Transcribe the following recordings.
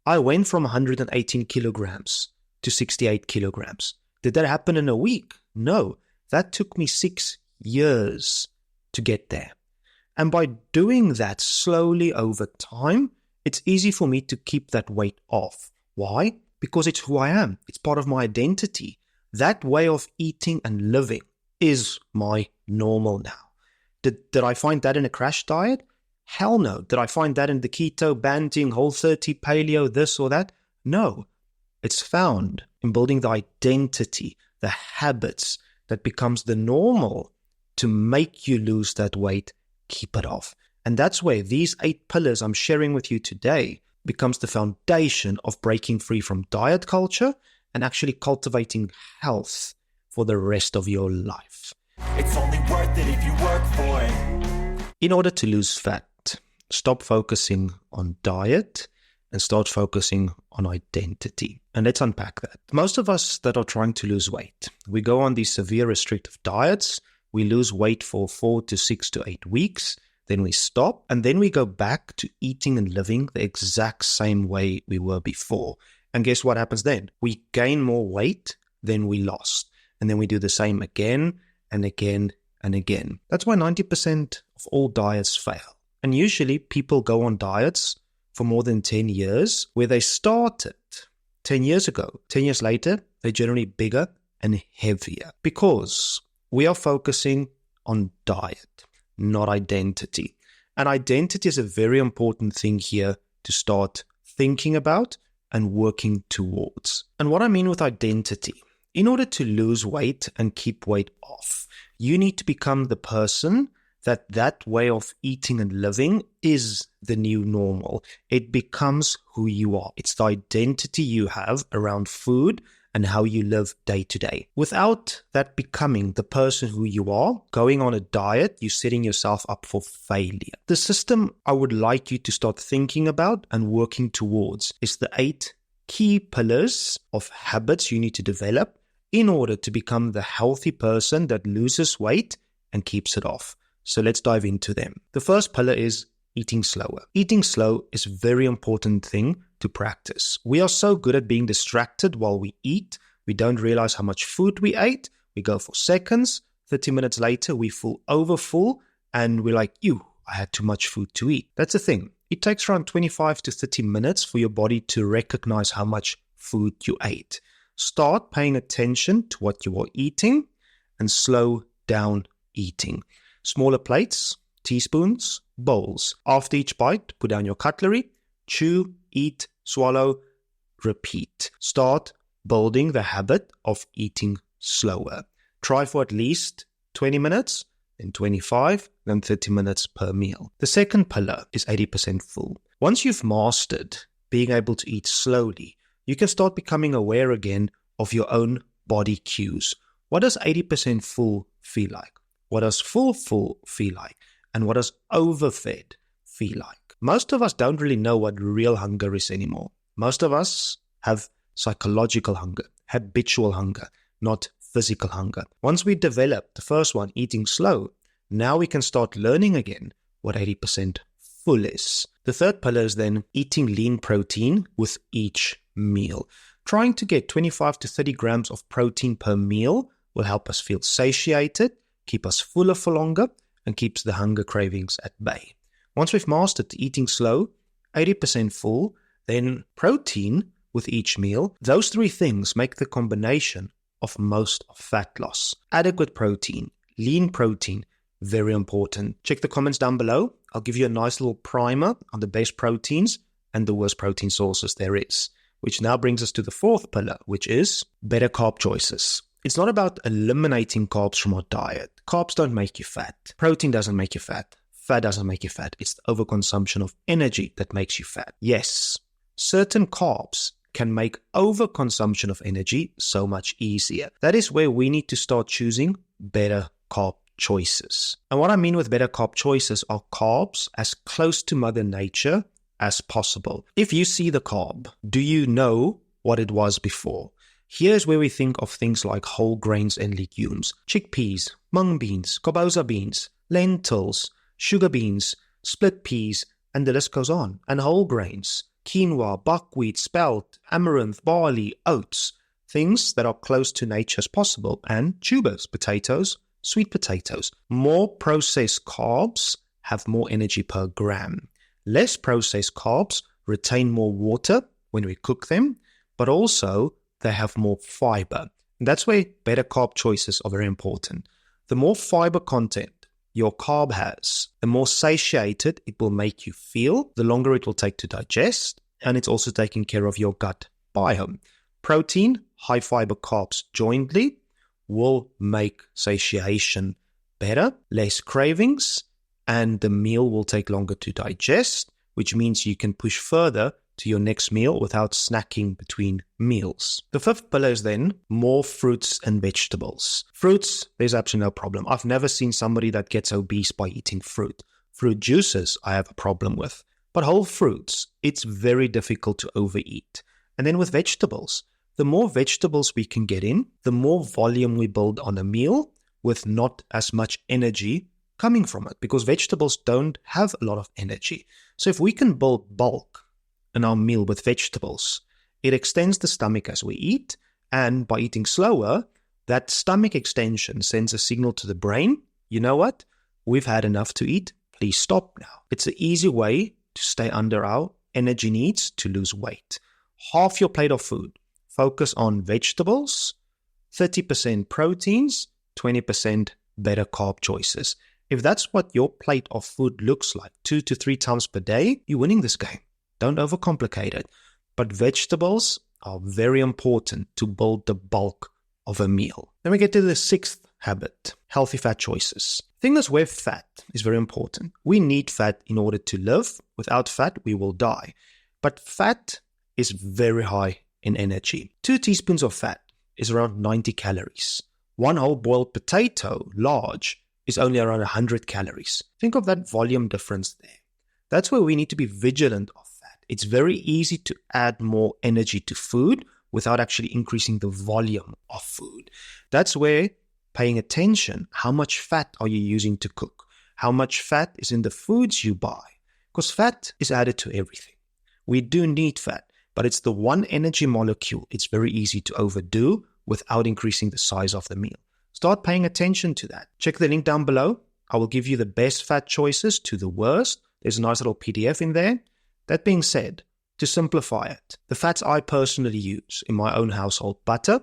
I went from 118 kilograms to 68 kilograms. Did that happen in a week? No, that took me 6 years to get there. And by doing that slowly over time, it's easy for me to keep that weight off. Why? Because it's who I am. It's part of my identity. That way of eating and living is my normal now. Did I find that in a crash diet? Hell no. Did I find that in the keto, banting, Whole30, paleo, this or that? No. It's found in building the identity, the habits that becomes the normal to make you lose that weight, keep it off. And that's where these 8 pillars I'm sharing with you today becomes the foundation of breaking free from diet culture and actually cultivating health for the rest of your life. It's only worth it if you work for it. In order to lose fat, stop focusing on diet and start focusing on identity. And let's unpack that. Most of us that are trying to lose weight, we go on these severe restrictive diets, we lose weight for 4 to 6 to 8 weeks, then we stop, and then we go back to eating and living the exact same way we were before. And guess what happens then? We gain more weight than we lost. And then we do the same again and again and again. That's why 90% of all diets fail. And usually people go on diets for more than 10 years where they started 10 years ago. 10 years later, they're generally bigger and heavier because we are focusing on diet, not identity. And identity is a very important thing here to start thinking about and working towards. And what I mean with identity, in order to lose weight and keep weight off, you need to become the person that way of eating and living is the new normal. It becomes who you are. It's the identity you have around food and how you live day to day. Without that becoming the person who you are, going on a diet, you're setting yourself up for failure. The system I would like you to start thinking about and working towards is the 8 key pillars of habits you need to develop in order to become the healthy person that loses weight and keeps it off. So let's dive into them. The first pillar is eating slower. Eating slow is a very important thing to practice. We are so good at being distracted while we eat. We don't realize how much food we ate. We go for seconds. 30 minutes later, we feel overfull and we're like, ew, I had too much food to eat. That's the thing. It takes around 25 to 30 minutes for your body to recognize how much food you ate. Start paying attention to what you are eating and slow down eating. Smaller plates, teaspoons, bowls. After each bite, put down your cutlery, chew, eat, swallow, repeat. Start building the habit of eating slower. Try for at least 20 minutes, then 25, then 30 minutes per meal. The second pillar is 80% full. Once you've mastered being able to eat slowly, you can start becoming aware again of your own body cues. What does 80% full feel like? What does full feel like? And what does overfed feel like? Most of us don't really know what real hunger is anymore. Most of us have psychological hunger, habitual hunger, not physical hunger. Once we develop the first one, eating slow, now we can start learning again what 80% full is. The third pillar is then eating lean protein with each meal. Trying to get 25 to 30 grams of protein per meal will help us feel satiated, keep us fuller for longer, and keeps the hunger cravings at bay. Once we've mastered eating slow, 80% full, then protein with each meal, those 3 things make the combination of most of fat loss. Adequate protein, lean protein, very important. Check the comments down below. I'll give you a nice little primer on the best proteins and the worst protein sources there is. Which now brings us to the 4th pillar, which is better carb choices. It's not about eliminating carbs from our diet. Carbs don't make you fat. Protein doesn't make you fat. Fat doesn't make you fat. It's the overconsumption of energy that makes you fat. Yes, certain carbs can make overconsumption of energy so much easier. That is where we need to start choosing better carb choices. And what I mean with better carb choices are carbs as close to Mother Nature as possible. If you see the carb, do you know what it was before? Here's where we think of things like whole grains and legumes, chickpeas, mung beans, koboza beans, lentils, sugar beans, split peas, and the list goes on. And whole grains, quinoa, buckwheat, spelt, amaranth, barley, oats, things that are close to nature as possible, and tubers, potatoes, sweet potatoes. More processed carbs have more energy per gram. Less processed carbs retain more water when we cook them, but also they have more fiber. And that's where better carb choices are very important. The more fiber content your carb has, the more satiated it will make you feel, the longer it will take to digest, and it's also taking care of your gut biome. Protein, high fiber carbs jointly will make satiation better, less cravings, and the meal will take longer to digest, which means you can push further to your next meal without snacking between meals. The fifth pillar is then more fruits and vegetables. Fruits, there's absolutely no problem. I've never seen somebody that gets obese by eating fruit. Fruit juices, I have a problem with. But whole fruits, it's very difficult to overeat. And then with vegetables, the more vegetables we can get in, the more volume we build on a meal with not as much energy coming from it, because vegetables don't have a lot of energy. So if we can build bulk in our meal with vegetables, it extends the stomach as we eat, and by eating slower, that stomach extension sends a signal to the brain, you know what, we've had enough to eat, please stop now. It's an easy way to stay under our energy needs to lose weight. Half your plate of food, focus on vegetables, 30% proteins, 20% better carb choices. If that's what your plate of food looks like 2 to 3 times per day, you're winning this game. Don't overcomplicate it. But vegetables are very important to build the bulk of a meal. Then we get to the sixth habit, healthy fat choices. The thing is where fat is very important. We need fat in order to live. Without fat, we will die. But fat is very high in energy. 2 teaspoons of fat is around 90 calories. 1 whole boiled potato, large, is only around 100 calories. Think of that volume difference there. That's where we need to be vigilant of fat. It's very easy to add more energy to food without actually increasing the volume of food. That's where paying attention, how much fat are you using to cook? How much fat is in the foods you buy? Because fat is added to everything. We do need fat, but it's the one energy molecule it's very easy to overdo without increasing the size of the meal. Start paying attention to that. Check the link down below. I will give you the best fat choices to the worst. There's a nice little PDF in there. That being said, to simplify it, the fats I personally use in my own household: butter,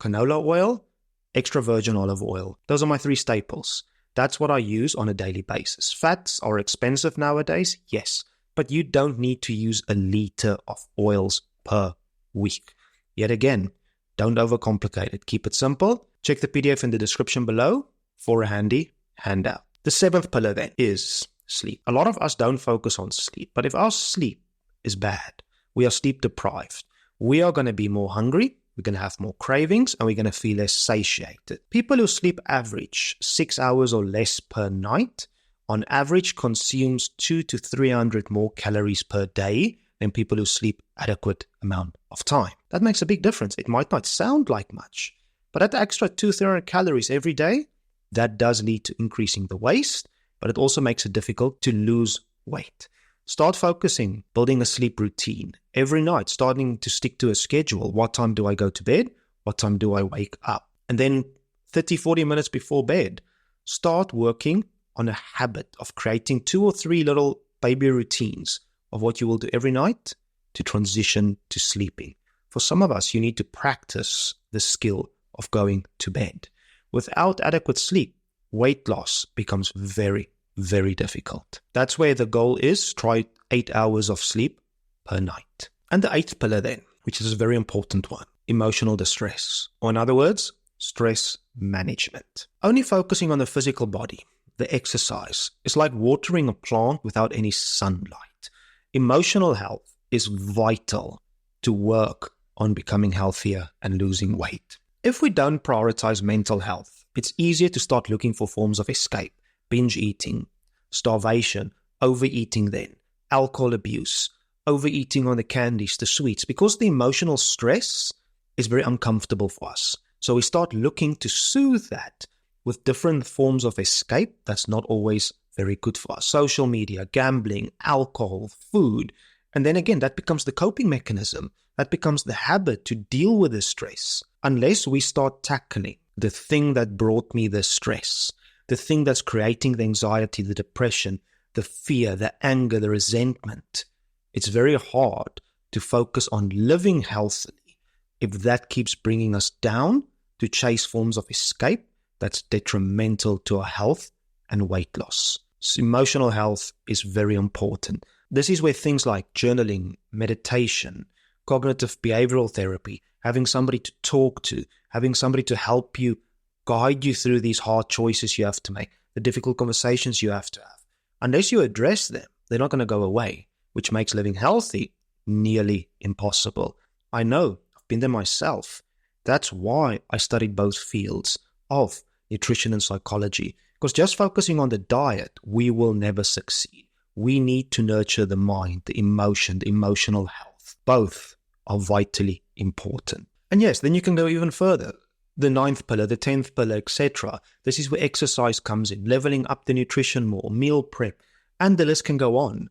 canola oil, extra virgin olive oil. Those are my 3 staples. That's what I use on a daily basis. Fats are expensive nowadays, yes, but you don't need to use a liter of oils per week. Yet again, don't overcomplicate it. Keep it simple. Check the PDF in the description below for a handy handout. The 7th pillar then is sleep. A lot of us don't focus on sleep, but if our sleep is bad, we are sleep deprived, we are going to be more hungry, we're going to have more cravings, and we're going to feel less satiated. People who sleep average 6 hours or less per night, on average consumes 200 to 300 more calories per day than people who sleep adequate amount of time. That makes a big difference. It might not sound like much, but that extra 200-300 calories every day, that does lead to increasing the waist, but it also makes it difficult to lose weight. Start focusing, building a sleep routine. Every night, starting to stick to a schedule. What time do I go to bed? What time do I wake up? And then 30-40 minutes before bed, start working on a habit of creating 2 or 3 little baby routines of what you will do every night to transition to sleeping. For some of us, you need to practice the skill of going to bed. Without adequate sleep, weight loss becomes very, very difficult. That's where the goal is. Try 8 hours of sleep per night. And the 8th pillar then, which is a very important one, emotional distress. Or in other words, stress management. Only focusing on the physical body, the exercise, is like watering a plant without any sunlight. Emotional health is vital to work on becoming healthier and losing weight. If we don't prioritize mental health, it's easier to start looking for forms of escape, binge eating, starvation, overeating then, alcohol abuse, overeating on the candies, the sweets, because the emotional stress is very uncomfortable for us. So we start looking to soothe that with different forms of escape. That's not always very good for us. Social media, gambling, alcohol, food, And then again, that becomes the coping mechanism. That becomes the habit to deal with the stress. Unless we start tackling the thing that brought me the stress, the thing that's creating the anxiety, the depression, the fear, the anger, the resentment, it's very hard to focus on living healthily if that keeps bringing us down to chase forms of escape that's detrimental to our health and weight loss. So emotional health is very important. This is where things like journaling, meditation, cognitive behavioral therapy, having somebody to talk to, having somebody to help you, guide you through these hard choices you have to make, the difficult conversations you have to have. Unless you address them, they're not going to go away, which makes living healthy nearly impossible. I know, I've been there myself. That's why I studied both fields of nutrition and psychology, because just focusing on the diet, we will never succeed. We need to nurture the mind, the emotion, the emotional health. Both are vitally important. And yes, then you can go even further. The 9th pillar, the 10th pillar, etc. This is where exercise comes in, leveling up the nutrition more, meal prep, and the list can go on.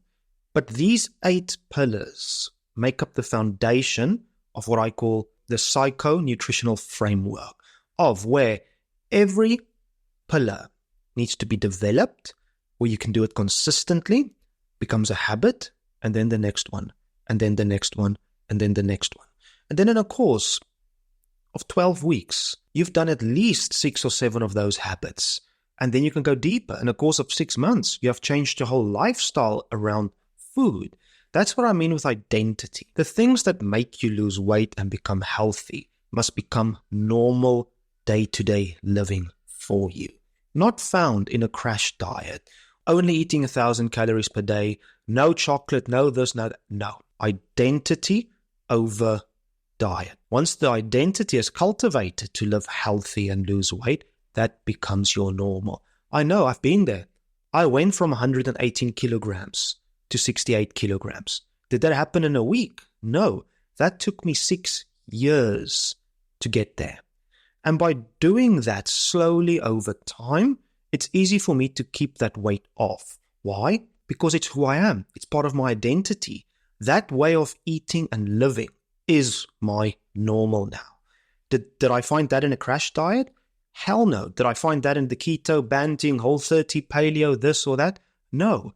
But these 8 pillars make up the foundation of what I call the psycho-nutritional framework, of where every pillar needs to be developed, where you can do it consistently, becomes a habit, and then the next one, and then the next one, and then the next one. And then in a course of 12 weeks, you've done at least 6 or 7 of those habits. And then you can go deeper. In a course of 6 months, you have changed your whole lifestyle around food. That's what I mean with identity. The things that make you lose weight and become healthy must become normal day-to-day living for you. Not found in a crash diet, only eating 1,000 calories per day, no chocolate, no this, no that. No. Identity over diet. Once the identity is cultivated to live healthy and lose weight, that becomes your normal. I know, I've been there. I went from 118 kilograms to 68 kilograms. Did that happen in a week? No. That took me 6 years to get there. And by doing that slowly over time, it's easy for me to keep that weight off. Why? Because it's who I am. It's part of my identity. That way of eating and living is my normal now. Did I find that in a crash diet? Hell no. Did I find that in the keto, banting, Whole30, paleo, this or that? No.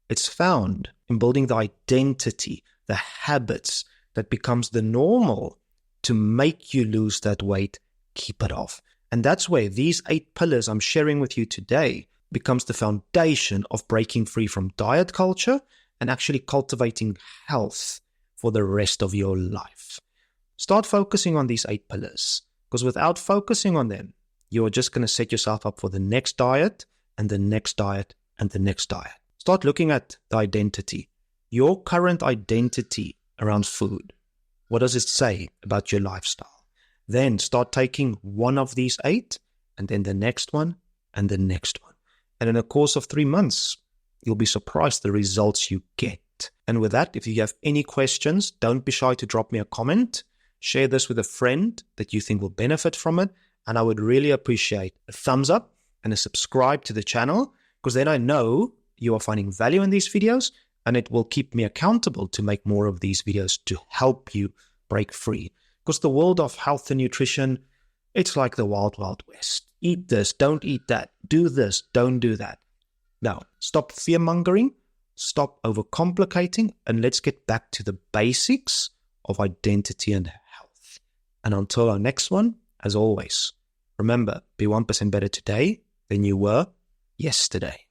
It's found in building the identity, the habits that becomes the normal to make you lose that weight, keep it off. And that's where these 8 pillars I'm sharing with you today becomes the foundation of breaking free from diet culture and actually cultivating health for the rest of your life. Start focusing on these 8 pillars, because without focusing on them, you're just going to set yourself up for the next diet and the next diet and the next diet. Start looking at the identity, your current identity around food. What does it say about your lifestyle? Then start taking one of these 8 and then the next one and the next one. And in a course of 3 months, you'll be surprised the results you get. And with that, if you have any questions, don't be shy to drop me a comment. Share this with a friend that you think will benefit from it. And I would really appreciate a thumbs up and a subscribe to the channel, because then I know you are finding value in these videos and it will keep me accountable to make more of these videos to help you break free. Because the world of health and nutrition, it's like the wild, wild west. Eat this, don't eat that. Do this, don't do that. Now, stop fear-mongering, stop overcomplicating, and let's get back to the basics of identity and health. And until our next one, as always, remember, be 1% better today than you were yesterday.